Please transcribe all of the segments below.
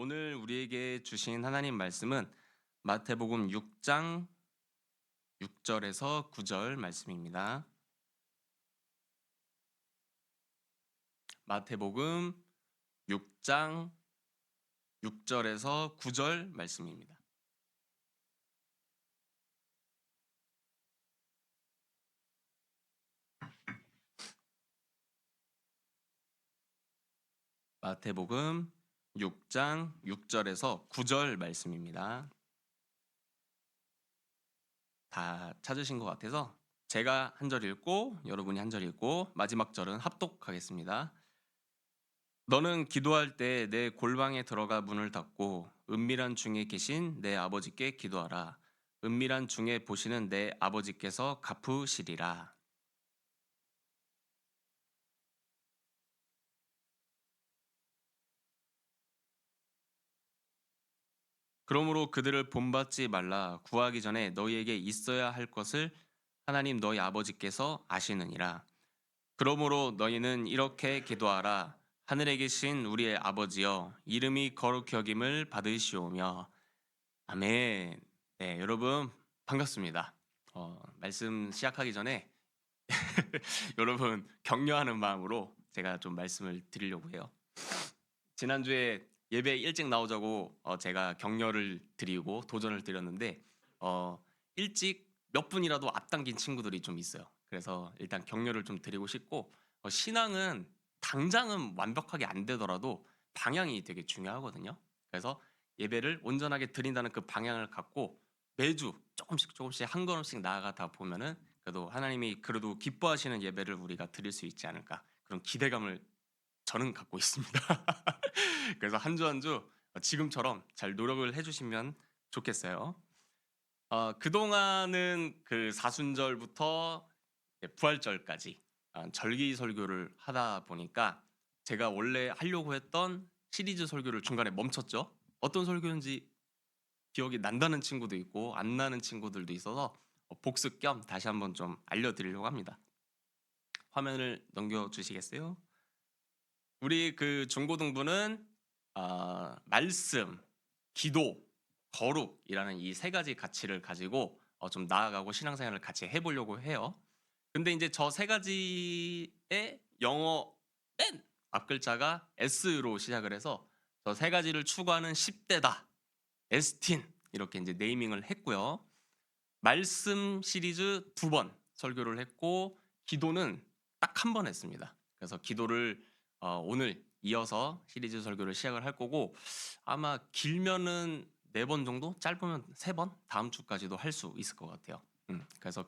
오늘 우리에게 주신 하나님 말씀은 마태복음 6장 6절에서 9절 말씀입니다. 마태복음 6장 6절에서 9절 말씀입니다. 마태복음 6장 6절에서 9절 말씀입니다. 다 찾으신 것 같아서 제가 한 절 읽고 여러분이 한 절 읽고 마지막 절은 합독하겠습니다. 너는 기도할 때 내 골방에 들어가 문을 닫고 은밀한 중에 계신 내 아버지께 기도하라. 은밀한 중에 보시는 내 아버지께서 갚으시리라. 그러므로 그들을 본받지 말라. 구하기 전에 너희에게 있어야 할 것을 하나님 너희 아버지께서 아시느니라. 그러므로 너희는 이렇게 기도하라. 하늘에 계신 우리의 아버지여, 이름이 거룩히 여김을 받으시오며. 아멘. 네, 여러분 반갑습니다. 말씀 시작하기 전에 여러분 격려하는 마음으로 제가 좀 말씀을 드리려고 해요. 지난주에 예배 일찍 나오자고 제가 격려를 드리고 도전을 드렸는데 일찍 몇 분이라도 앞당긴 친구들이 좀 있어요. 그래서 일단 격려를 좀 드리고 싶고 신앙은 당장은 완벽하게 안 되더라도 방향이 되게 중요하거든요. 그래서 예배를 온전하게 드린다는 그 방향을 갖고 매주 조금씩 한 걸음씩 나아가다 보면은 그래도 하나님이 그래도 기뻐하시는 예배를 우리가 드릴 수 있지 않을까, 그런 기대감을 저는 갖고 있습니다. 그래서 한 주 한 주 지금처럼 잘 노력을 해주시면 좋겠어요. 그동안은 그 사순절부터 부활절까지 절기 설교를 하다 보니까 제가 원래 하려고 했던 시리즈 설교를 중간에 멈췄죠. 어떤 설교인지 기억이 난다는 친구도 있고 안 나는 친구들도 있어서 복습 겸 다시 한번 좀 알려드리려고 합니다. 화면을 넘겨주시겠어요? 우리 그 중고등부는 말씀, 기도, 거룩이라는 이 세 가지 가치를 가지고 좀 나아가고 신앙생활을 같이 해보려고 해요. 근데 이제 저 세 가지의 영어 맨 앞글자가 S로 시작을 해서 저 세 가지를 추구하는 10대다. 에스틴 이렇게 이제 네이밍을 했고요. 말씀 시리즈 2번 설교를 했고 기도는 딱 한 번 했습니다. 그래서 기도를 오늘 이어서 시리즈 설교를 시작을 할 거고 아마 길면은 4번 정도, 짧으면 3번 다음 주까지도 할 수 있을 것 같아요. 그래서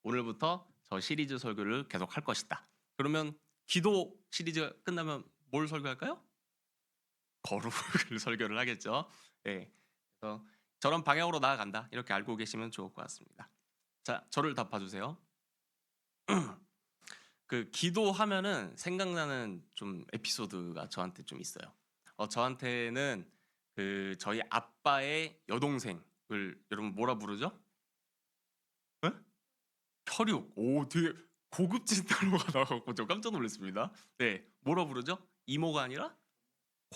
오늘부터 저 시리즈 설교를 계속 할 것이다. 그러면 기도 시리즈 끝나면 뭘 설교할까요? 거룩을 설교를 하겠죠. 네. 그래서 저런 방향으로 나아간다. 이렇게 알고 계시면 좋을 것 같습니다. 자, 저를 답봐주세요. 그 기도하면은 생각나는 좀 에피소드가 저한테 좀 있어요. 저한테는 그 저희 아빠의 여동생을 여러분 뭐라 부르죠? 에? 혈육. 오, 되게 고급진 단어가 나와갖고 저 깜짝 놀랐습니다. 네, 뭐라 부르죠? 이모가 아니라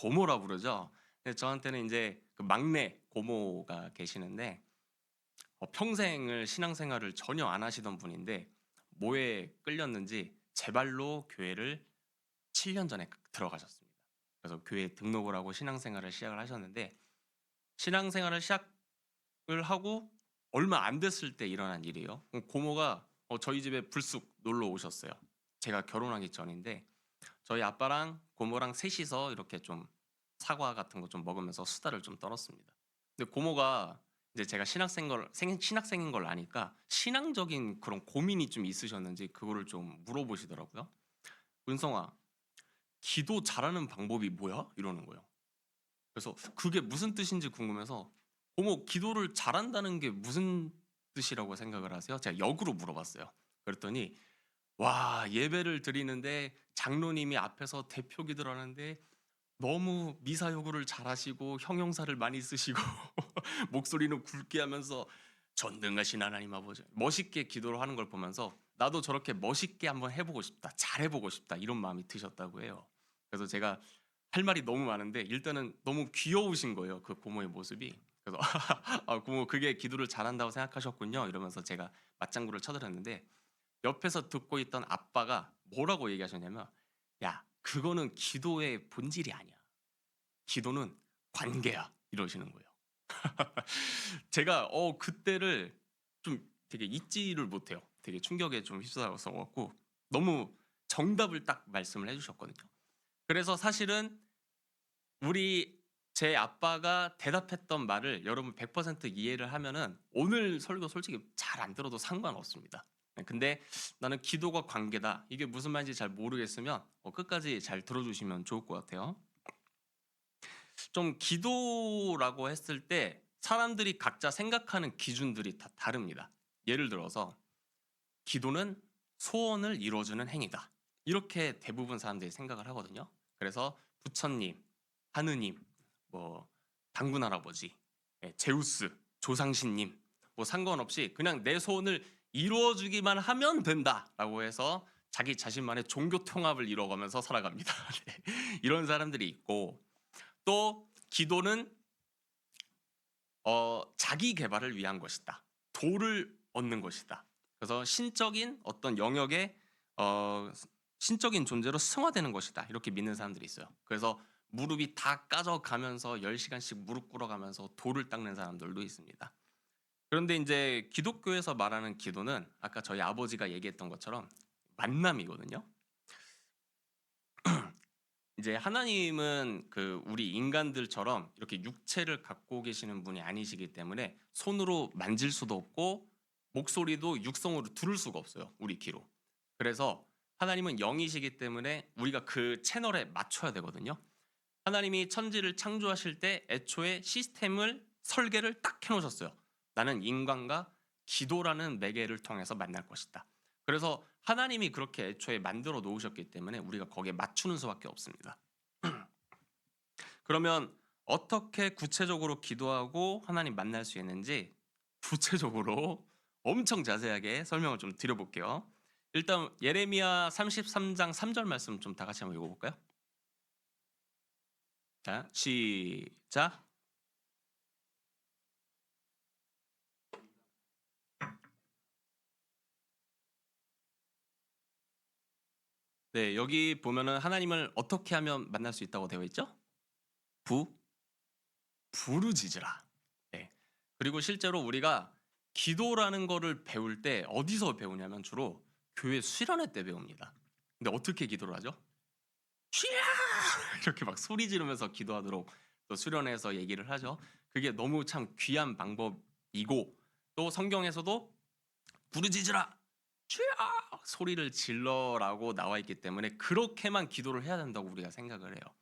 고모라 부르죠. 근데 저한테는 이제 그 막내 고모가 계시는데 평생을 신앙생활을 전혀 안 하시던 분인데 뭐에 끌렸는지 제 발로 교회를 7년 전에 들어가셨습니다. 그래서 교회에 등록을 하고 신앙생활을 시작을 하셨는데 신앙생활을 시작을 하고 얼마 안 됐을 때 일어난 일이에요. 고모가 저희 집에 불쑥 놀러 오셨어요. 제가 결혼하기 전인데 저희 아빠랑 고모랑 셋이서 이렇게 좀 사과 같은 거 좀 먹으면서 수다를 좀 떨었습니다. 근데 고모가 이제 제가 신학생인 걸 아니까 신앙적인 그런 고민이 좀 있으셨는지 그거를 좀 물어보시더라고요. 은성아, 기도 잘하는 방법이 뭐야? 이러는 거예요. 그래서 그게 무슨 뜻인지 궁금해서 고모, 기도를 잘한다는 게 무슨 뜻이라고 생각을 하세요? 제가 역으로 물어봤어요. 그랬더니 와, 예배를 드리는데 장로님이 앞에서 대표 기도를 하는데 너무 미사 여구를 잘하시고 형용사를 많이 쓰시고 목소리는 굵게 하면서 전능하신 하나님 아버지 멋있게 기도를 하는 걸 보면서 나도 저렇게 멋있게 한번 해보고 싶다, 잘해보고 싶다, 이런 마음이 드셨다고 해요. 그래서 제가 할 말이 너무 많은데 일단은 너무 귀여우신 거예요. 그 고모의 모습이. 그래서 아, 고모 그게 기도를 잘한다고 생각하셨군요. 이러면서 제가 맞장구를 쳐드렸는데 옆에서 듣고 있던 아빠가 뭐라고 얘기하셨냐면 야, 그거는 기도의 본질이 아니야. 기도는 관계야. 이러시는 거예요. 제가 그때를 좀 되게 잊지를 못해요. 되게 충격에 좀 휩싸여서 갖고 너무 정답을 딱 말씀을 해주셨거든요. 그래서 사실은 우리 제 아빠가 대답했던 말을 여러분 100% 이해를 하면은 오늘 설교 솔직히 잘 안 들어도 상관없습니다. 근데 나는 기도가 관계다. 이게 무슨 말인지 잘 모르겠으면 끝까지 잘 들어주시면 좋을 것 같아요. 좀 기도라고 했을 때 사람들이 각자 생각하는 기준들이 다 다릅니다. 예를 들어서 기도는 소원을 이루어주는 행위다. 이렇게 대부분 사람들이 생각을 하거든요. 그래서 부처님, 하느님, 뭐 당군 할아버지, 제우스, 조상신님 뭐 상관없이 그냥 내 소원을 이루어주기만 하면 된다라고 해서 자기 자신만의 종교 통합을 이뤄가면서 살아갑니다. 네. 이런 사람들이 있고 또 기도는 자기 개발을 위한 것이다. 도를 얻는 것이다. 그래서 신적인 어떤 영역에 신적인 존재로 승화되는 것이다. 이렇게 믿는 사람들이 있어요. 그래서 무릎이 다 까져가면서 10시간씩 무릎 꿇어가면서 돌을 닦는 사람들도 있습니다. 그런데 이제 기독교에서 말하는 기도는 아까 저희 아버지가 얘기했던 것처럼 만남이거든요. 이제 하나님은 그 우리 인간들처럼 이렇게 육체를 갖고 계시는 분이 아니시기 때문에 손으로 만질 수도 없고 목소리도 육성으로 들을 수가 없어요. 우리 귀로. 그래서 하나님은 영이시기 때문에 우리가 그 채널에 맞춰야 되거든요. 하나님이 천지를 창조하실 때 애초에 시스템을 설계를 딱 해놓으셨어요. 나는 인간과 기도라는 매개를 통해서 만날 것이다. 그래서 하나님이 그렇게 애초에 만들어 놓으셨기 때문에 우리가 거기에 맞추는 수밖에 없습니다. 그러면 어떻게 구체적으로 기도하고 하나님 만날 수 있는지 구체적으로 엄청 자세하게 설명을 좀 드려볼게요. 일단 예레미야 33장 3절 말씀 좀 다 같이 한번 읽어볼까요? 자, 시작. 네, 여기 보면은 하나님을 어떻게 하면 만날 수 있다고 되어 있죠? 부, 부르짖으라. 네. 그리고 실제로 우리가 기도라는 거를 배울 때 어디서 배우냐면 주로 교회 수련회 때 배웁니다. 근데 어떻게 기도를 하죠? 쉬야! 이렇게 막 소리 지르면서 기도하도록 또 수련회에서 얘기를 하죠. 그게 너무 참 귀한 방법이고 또 성경에서도 부르짖으라! 쉬야! 소리를 질러라고 나와 있기 때문에 그렇게만 기도를 해야 된다고 우리가 생각을 해요.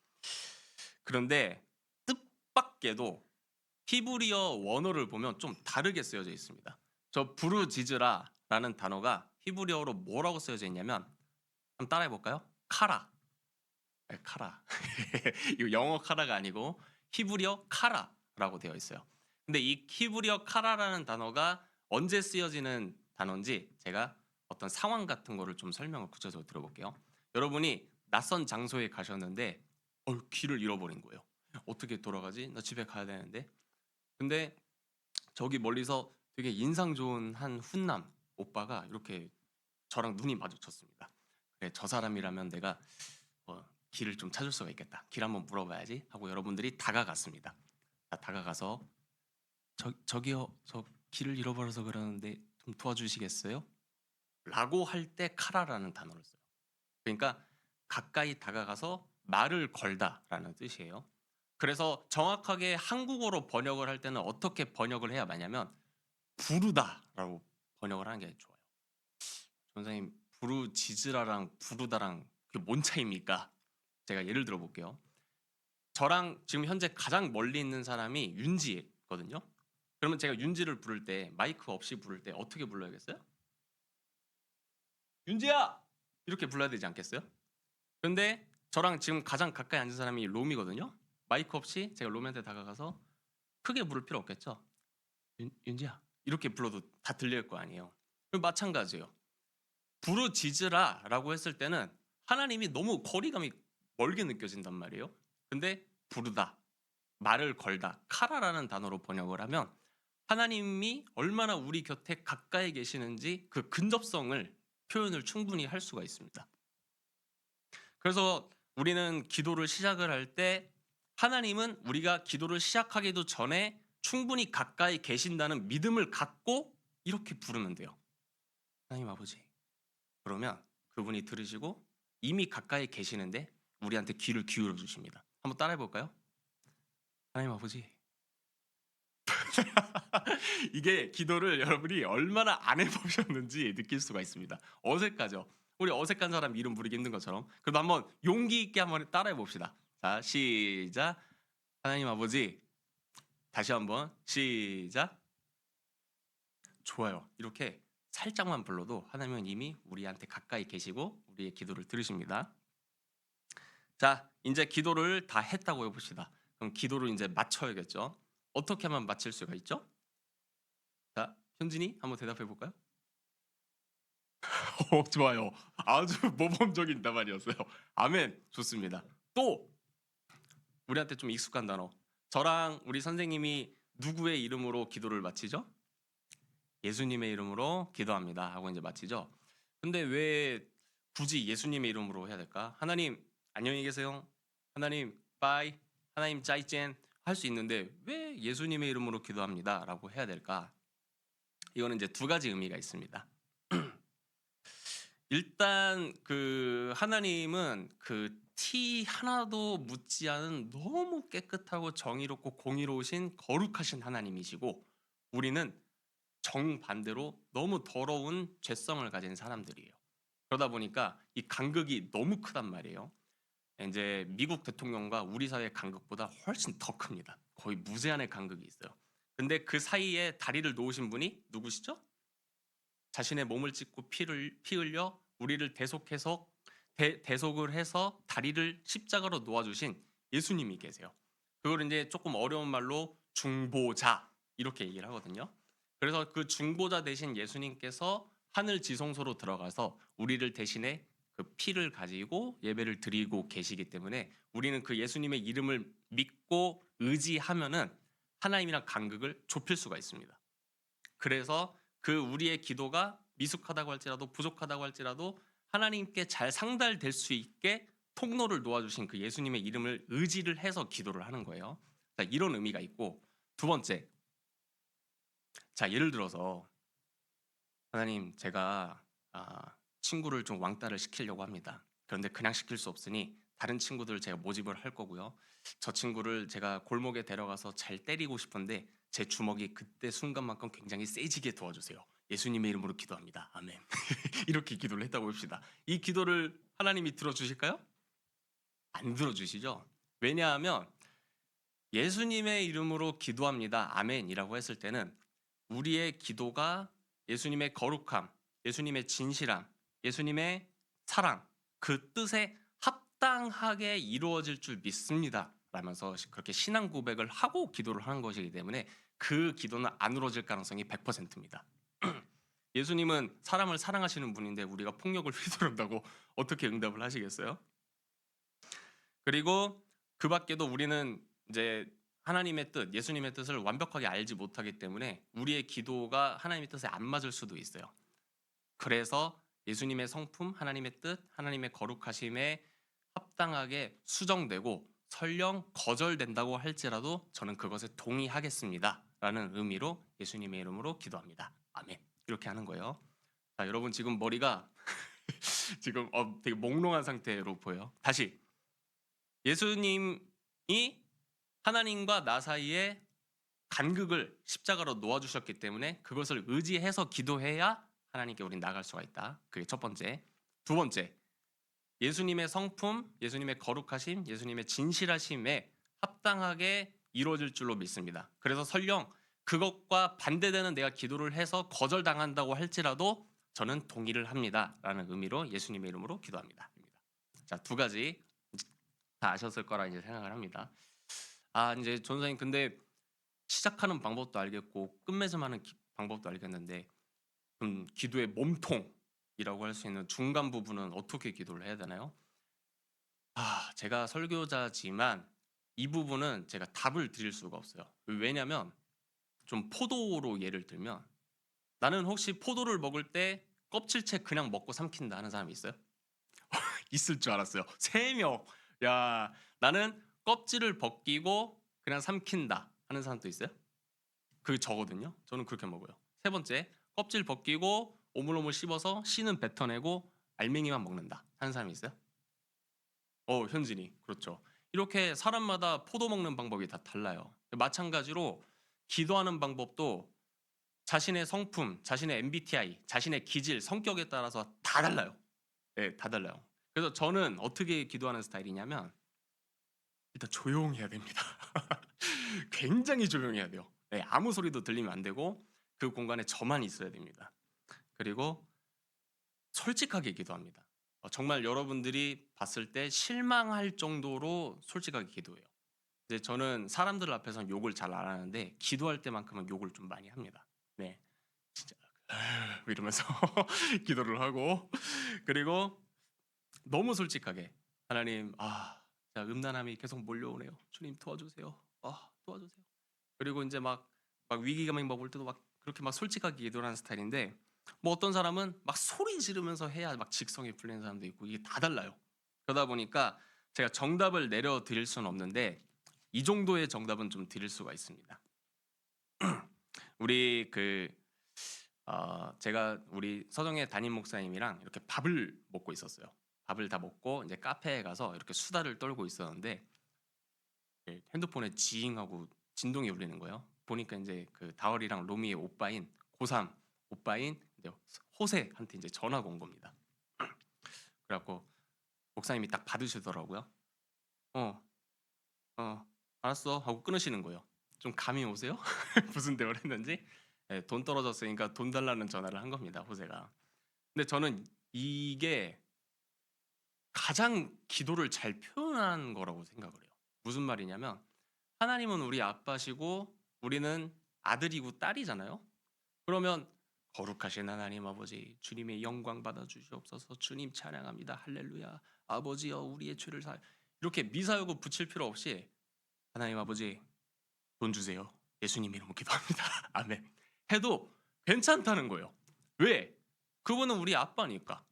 그런데 뜻밖에도 히브리어 원어를 보면 좀 다르게 쓰여져 있습니다. 저 부르짖으라라는 단어가 히브리어로 뭐라고 쓰여져 있냐면 한번 따라해 볼까요? 카라. 네, 카라. 이거 영어 카라가 아니고 히브리어 카라라고 되어 있어요. 근데 이 히브리어 카라라는 단어가 언제 쓰여지는 단어인지 제가 어떤 상황 같은 거를 좀 설명을 구체적으로 들어볼게요. 여러분이 낯선 장소에 가셨는데 길을 잃어버린 거예요. 어떻게 돌아가지? 나 집에 가야 되는데. 근데 저기 멀리서 되게 인상 좋은 한 훈남 오빠가 이렇게 저랑 눈이 마주쳤습니다. 그래, 저 사람이라면 내가 길을 좀 찾을 수가 있겠다. 길 한번 물어봐야지 하고 여러분들이 다가갔습니다. 다가가서 저기요, 저 길을 잃어버려서 그러는데 좀 도와주시겠어요? 라고 할 때 카라라는 단어를 써요. 그러니까 가까이 다가가서 말을 걸다라는 뜻이에요. 그래서 정확하게 한국어로 번역을 할 때는 어떻게 번역을 해야 맞냐면 부르다라고 번역을 하는 게 좋아요. 선생님, 부르짖으라랑 부르다랑 그게 뭔 차이입니까? 제가 예를 들어 볼게요. 저랑 지금 현재 가장 멀리 있는 사람이 윤지거든요. 그러면 제가 윤지를 부를 때 마이크 없이 부를 때 어떻게 불러야겠어요? 윤지야! 이렇게 불러야 되지 않겠어요? 근데 저랑 지금 가장 가까이 앉은 사람이 롬이거든요. 마이크 없이 제가 롬한테 다가가서 크게 부를 필요 없겠죠. 윤지야 이렇게 불러도 다 들릴 거 아니에요. 마찬가지예요. 부르짖으라라고 했을 때는 하나님이 너무 거리감이 멀게 느껴진단 말이에요. 근데 부르다, 말을 걸다, 카라라는 단어로 번역을 하면 하나님이 얼마나 우리 곁에 가까이 계시는지 그 근접성을 표현을 충분히 할 수가 있습니다. 그래서 우리는 기도를 시작을 할 때 하나님은 우리가 기도를 시작하기도 전에 충분히 가까이 계신다는 믿음을 갖고 이렇게 부르면 돼요. 하나님 아버지. 그러면 그분이 들으시고 이미 가까이 계시는데 우리한테 귀를 기울여 주십니다. 한번 따라해 볼까요? 하나님 아버지. 이게 기도를 여러분이 얼마나 안 해보셨는지 느낄 수가 있습니다. 어색하죠? 우리 어색한 사람 이름 부르기 힘든 것처럼. 그래도 한번 용기 있게 한번 따라해 봅시다. 자, 시작. 하나님 아버지. 다시 한번 시작. 좋아요. 이렇게 살짝만 불러도 하나님은 이미 우리한테 가까이 계시고 우리의 기도를 들으십니다. 자, 이제 기도를 다 했다고 해봅시다. 그럼 기도를 이제 마쳐야겠죠? 어떻게 하면 마칠 수가 있죠? 자, 현진이 한번 대답해 볼까요? 좋아요. 아주 모범적인 답안이었어요. 아멘. 좋습니다. 또 우리한테 좀 익숙한 단어. 저랑 우리 선생님이 누구의 이름으로 기도를 마치죠? 예수님의 이름으로 기도합니다 하고 이제 마치죠. 근데 왜 굳이 예수님의 이름으로 해야 될까? 하나님 안녕히 계세요. 하나님 빠이. 하나님 짜이젠 할 수 있는데 왜 예수님의 이름으로 기도합니다라고 해야 될까? 이거는 이제 두 가지 의미가 있습니다. 일단 그 하나님은 그 티 하나도 묻지 않은 너무 깨끗하고 정의롭고 공의로우신 거룩하신 하나님이시고 우리는 정반대로 너무 더러운 죄성을 가진 사람들이에요. 그러다 보니까 이 간극이 너무 크단 말이에요. 이제 미국 대통령과 우리 사회의 간극보다 훨씬 더 큽니다. 거의 무제한의 간극이 있어요. 근데 그 사이에 다리를 놓으신 분이 누구시죠? 자신의 몸을 찢고 피 흘려 우리를 대속을 해서 다리를 십자가로 놓아주신 예수님이 계세요. 그걸 이제 조금 어려운 말로 중보자 이렇게 얘기를 하거든요. 그래서 그 중보자 대신 예수님께서 하늘 지성소로 들어가서 우리를 대신에 그 피를 가지고 예배를 드리고 계시기 때문에 우리는 그 예수님의 이름을 믿고 의지하면은 하나님이랑 간극을 좁힐 수가 있습니다. 그래서 그 우리의 기도가 미숙하다고 할지라도 부족하다고 할지라도 하나님께 잘 상달될 수 있게 통로를 놓아주신 그 예수님의 이름을 의지를 해서 기도를 하는 거예요. 자, 이런 의미가 있고 두 번째, 자 예를 들어서 하나님 제가 친구를 좀 왕따를 시키려고 합니다. 그런데 그냥 시킬 수 없으니 다른 친구들 제가 모집을 할 거고요. 저 친구를 제가 골목에 데려가서 잘 때리고 싶은데 제 주먹이 그때 순간만큼 굉장히 세지게 도와주세요. 예수님의 이름으로 기도합니다. 아멘. 이렇게 기도를 했다고 합시다. 이 기도를 하나님이 들어주실까요? 안 들어주시죠. 왜냐하면 예수님의 이름으로 기도합니다. 아멘이라고 했을 때는 우리의 기도가 예수님의 거룩함, 예수님의 진실함, 예수님의 사랑, 그 뜻에 합당하게 이루어질 줄 믿습니다. 라면서 그렇게 신앙 고백을 하고 기도를 하는 것이기 때문에 그 기도는 안 이루어질 가능성이 100%입니다. 예수님은 사람을 사랑하시는 분인데 우리가 폭력을 휘두른다고 어떻게 응답을 하시겠어요? 그리고 그 밖에도 우리는 이제 하나님의 뜻, 예수님의 뜻을 완벽하게 알지 못하기 때문에 우리의 기도가 하나님의 뜻에 안 맞을 수도 있어요. 그래서 예수님의 성품, 하나님의 뜻, 하나님의 거룩하심에 합당하게 수정되고 설령 거절된다고 할지라도 저는 그것에 동의하겠습니다. 라는 의미로 예수님의 이름으로 기도합니다. 아멘. 이렇게 하는 거예요. 자, 여러분 지금 머리가 지금 되게 몽롱한 상태로 보여요. 다시 예수님이 하나님과 나 사이에 간극을 십자가로 놓아주셨기 때문에 그것을 의지해서 기도해야 하나님께 우린 나갈 수가 있다. 그게 첫 번째. 두 번째, 예수님의 성품, 예수님의 거룩하심, 예수님의 진실하심에 합당하게 이루어질 줄로 믿습니다. 그래서 설령 그것과 반대되는 내가 기도를 해서 거절당한다고 할지라도 저는 동의를 합니다. 라는 의미로 예수님의 이름으로 기도합니다. 자, 두 가지 다 아셨을 거라 이제 생각을 합니다. 이제 전사님 근데 시작하는 방법도 알겠고 끝맺음하는 방법도 알겠는데 그럼 기도의 몸통이라고 할 수 있는 중간 부분은 어떻게 기도를 해야 되나요? 제가 설교자지만 이 부분은 제가 답을 드릴 수가 없어요. 왜냐면 좀 포도로 예를 들면 나는 혹시 포도를 먹을 때 껍질째 그냥 먹고 삼킨다 하는 사람이 있어요? 있을 줄 알았어요. 3명. 야, 나는 껍질을 벗기고 그냥 삼킨다 하는 사람도 있어요? 그게 저거든요. 저는 그렇게 먹어요. 세 번째, 껍질 벗기고 오물오물 씹어서 씨는 뱉어내고 알맹이만 먹는다 하는 사람이 있어요? 현진이. 그렇죠. 이렇게 사람마다 포도 먹는 방법이 다 달라요. 마찬가지로 기도하는 방법도 자신의 성품, 자신의 MBTI, 자신의 기질, 성격에 따라서 다 달라요. 네, 다 달라요. 그래서 저는 어떻게 기도하는 스타일이냐면 일단 조용해야 됩니다. 굉장히 조용해야 돼요. 네, 아무 소리도 들리면 안 되고 그 공간에 저만 있어야 됩니다. 그리고 솔직하게 기도합니다. 정말 여러분들이 봤을 때 실망할 정도로 솔직하게 기도해요. 이제 저는 사람들 앞에서 욕을 잘 안 하는데 기도할 때만큼은 욕을 좀 많이 합니다. 네, 진짜 이러면서 기도를 하고 그리고 너무 솔직하게 하나님, 자, 음란함이 계속 몰려오네요. 주님 도와주세요. 도와주세요. 그리고 이제 막 위기감이 막 올 때도 막 그렇게 막 솔직하게 기도를 하는 스타일인데 뭐 어떤 사람은 막 소리 지르면서 해야 막 직성이 풀리는 사람도 있고 이게 다 달라요. 그러다 보니까 제가 정답을 내려 드릴 수는 없는데 이 정도의 정답은 좀 드릴 수가 있습니다. 우리 제가 우리 서정의 담임 목사님이랑 이렇게 밥을 먹고 있었어요. 밥을 다 먹고 이제 카페에 가서 이렇게 수다를 떨고 있었는데 핸드폰에 지잉하고 진동이 울리는 거예요. 보니까 이제 그 다월이랑 로미의 오빠인 고3 오빠인 이제 호세한테 이제 전화가 온 겁니다. 그래갖고 목사님이 딱 받으시더라고요. 어, 알았어 하고 끊으시는 거예요. 좀 감이 오세요? 무슨 대화를 했는지? 돈 떨어졌으니까 돈 달라는 전화를 한 겁니다. 호세가. 근데 저는 이게 가장 기도를 잘 표현한 거라고 생각을 해요. 무슨 말이냐면 하나님은 우리 아빠시고 우리는 아들이고 딸이잖아요. 그러면 거룩하신 하나님 아버지 주님의 영광 받아 주시옵소서. 주님 찬양합니다. 할렐루야. 아버지여 우리의 죄를 이렇게 미사여구 붙일 필요 없이 하나님 아버지 돈 주세요. 예수님 이름으로 기도합니다. 아멘. 해도 괜찮다는 거예요. 왜? 그분은 우리 아빠니까.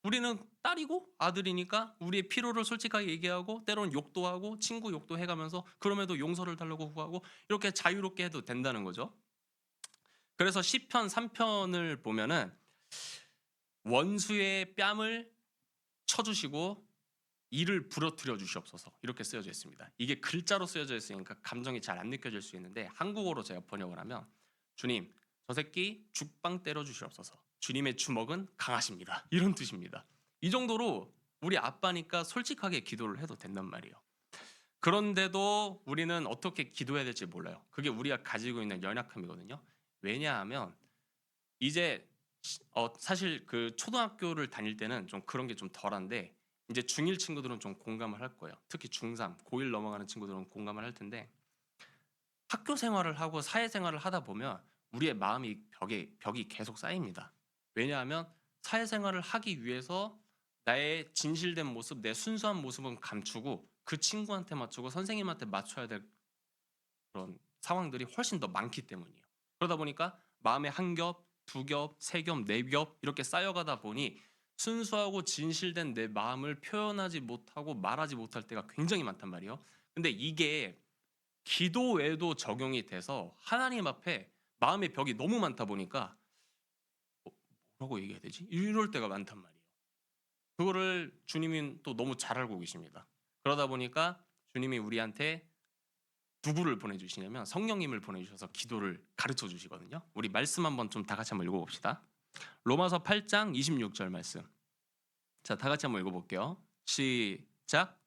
우리는 딸이고 아들이니까 우리의 필요를 솔직하게 얘기하고 때로는 욕도 하고 친구 욕도 해가면서 그럼에도 용서를 달라고 구하고 이렇게 자유롭게 해도 된다는 거죠. 그래서 시편 3편을 보면은 원수의 뺨을 쳐주시고 이를 부러뜨려 주시옵소서 이렇게 쓰여져 있습니다. 이게 글자로 쓰여져 있으니까 감정이 잘 안 느껴질 수 있는데 한국어로 제가 번역을 하면 주님 저 새끼 죽빵 때려 주시옵소서. 주님의 주먹은 강하십니다. 이런 뜻입니다. 이 정도로 우리 아빠니까 솔직하게 기도를 해도 된단 말이에요. 그런데도 우리는 어떻게 기도해야 될지 몰라요. 그게 우리가 가지고 있는 연약함이거든요. 왜냐하면 이제 사실 그 초등학교를 다닐 때는 좀 그런 게 좀 덜한데 이제 중1 친구들은 좀 공감을 할 거예요. 특히 중3, 고1 넘어가는 친구들은 공감을 할 텐데 학교 생활을 하고 사회생활을 하다 보면 우리의 마음이 벽이 계속 쌓입니다. 왜냐하면 사회생활을 하기 위해서 나의 진실된 모습, 내 순수한 모습은 감추고 그 친구한테 맞추고 선생님한테 맞춰야 될 그런 상황들이 훨씬 더 많기 때문이에요. 그러다 보니까 마음의 한 겹, 두 겹, 세 겹, 네 겹 이렇게 쌓여가다 보니 순수하고 진실된 내 마음을 표현하지 못하고 말하지 못할 때가 굉장히 많단 말이에요. 근데 이게 기도 외에도 적용이 돼서 하나님 앞에 마음의 벽이 너무 많다 보니까 뭐라고 얘기해야 되지? 이럴 때가 많단 말이에요. 그거를 주님은 또 너무 잘 알고 계십니다. 그러다 보니까 주님이 우리한테 누구를 보내주시냐면 성령님을 보내주셔서 기도를 가르쳐 주시거든요. 우리 말씀 한번 좀 다 같이 한번 읽어봅시다. 로마서 8장 26절 말씀. 자, 다 같이 한번 읽어볼게요. 시작.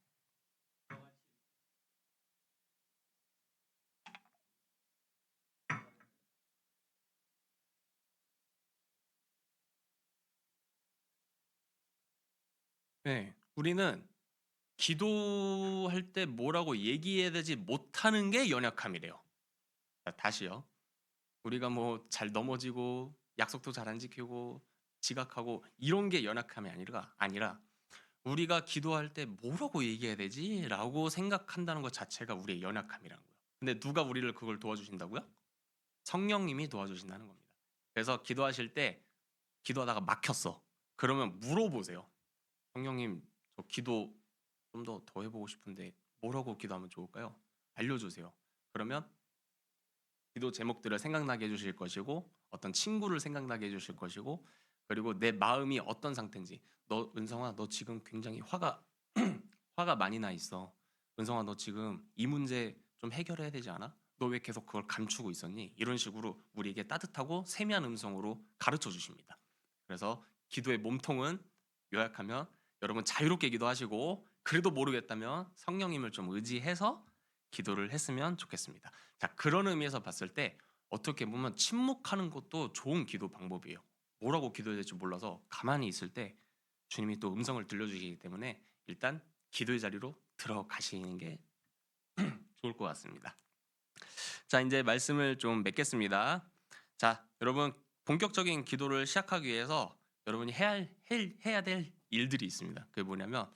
네, 우리는 기도할 때 뭐라고 얘기해야 되지 못하는 게 연약함이래요. 자, 다시요. 우리가 뭐 잘 넘어지고 약속도 잘 안 지키고 지각하고 이런 게 연약함이 아니라 우리가 기도할 때 '뭐라고 얘기해야 되지?'라고 생각한다는 것 자체가 우리의 연약함이라는 거예요. 근데 누가 우리를 그걸 도와주신다고요? 성령님이 도와주신다는 겁니다. 그래서 기도하실 때 기도하다가 막혔어. 그러면 물어보세요. "성령님 저 기도 좀 더 해 보고 싶은데 뭐라고 기도하면 좋을까요?" 알려주세요. 그러면 기도 제목들을 생각나게 해 주실 것이고 어떤 친구를 생각나게 해 주실 것이고 그리고 내 마음이 어떤 상태인지 "너 은성아 너 지금 굉장히 화가 화가 많이 나 있어. 은성아 너 지금 이 문제 좀 해결해야 되지 않아? 너 왜 계속 그걸 감추고 있었니?" 이런 식으로 우리에게 따뜻하고 세미한 음성으로 가르쳐 주십니다. 그래서 기도의 몸통은 요약하면 여러분 자유롭게 기도하시고 그래도 모르겠다면 성령님을 좀 의지해서 기도를 했으면 좋겠습니다. 자, 그런 의미에서 봤을 때 어떻게 보면 침묵하는 것도 좋은 기도 방법이에요. 뭐라고 기도해야 될지 몰라서 가만히 있을 때 주님이 또 음성을 들려주시기 때문에 일단 기도의 자리로 들어가시는 게 좋을 것 같습니다. 자, 이제 말씀을 좀 맺겠습니다. 자, 여러분 본격적인 기도를 시작하기 위해서 여러분이 해야 될 일들이 있습니다. 그게 뭐냐면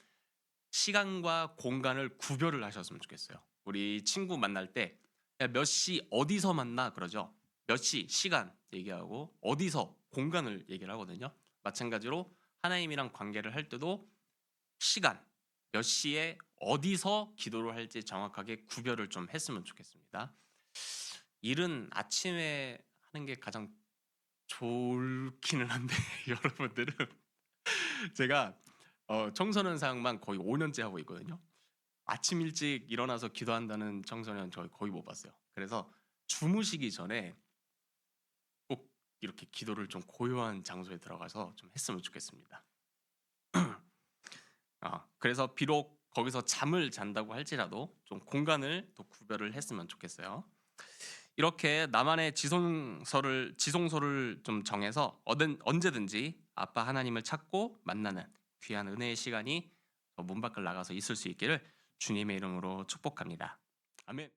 시간과 공간을 구별을 하셨으면 좋겠어요. 우리 친구 만날 때 몇 시 어디서 만나 그러죠. 몇 시 시간 얘기하고 어디서 공간을 얘기를 하거든요. 마찬가지로 하나님이랑 관계를 할 때도 시간 몇 시에 어디서 기도를 할지 정확하게 구별을 좀 했으면 좋겠습니다. 일은 아침에 하는 게 가장 좋기는 한데 여러분들은 제가 청소년 사역만 거의 5년째 하고 있거든요. 아침 일찍 일어나서 기도한다는 청소년 저 거의 못 봤어요. 그래서 주무시기 전에 꼭 이렇게 기도를 좀 고요한 장소에 들어가서 좀 했으면 좋겠습니다. 그래서 비록 거기서 잠을 잔다고 할지라도 좀 공간을 또 구별을 했으면 좋겠어요. 이렇게 나만의 지성소를 좀 정해서 언제든지 아빠 하나님을 찾고 만나는 귀한 은혜의 시간이 문 밖을 나가서 있을 수 있기를 주님의 이름으로 축복합니다. 아멘.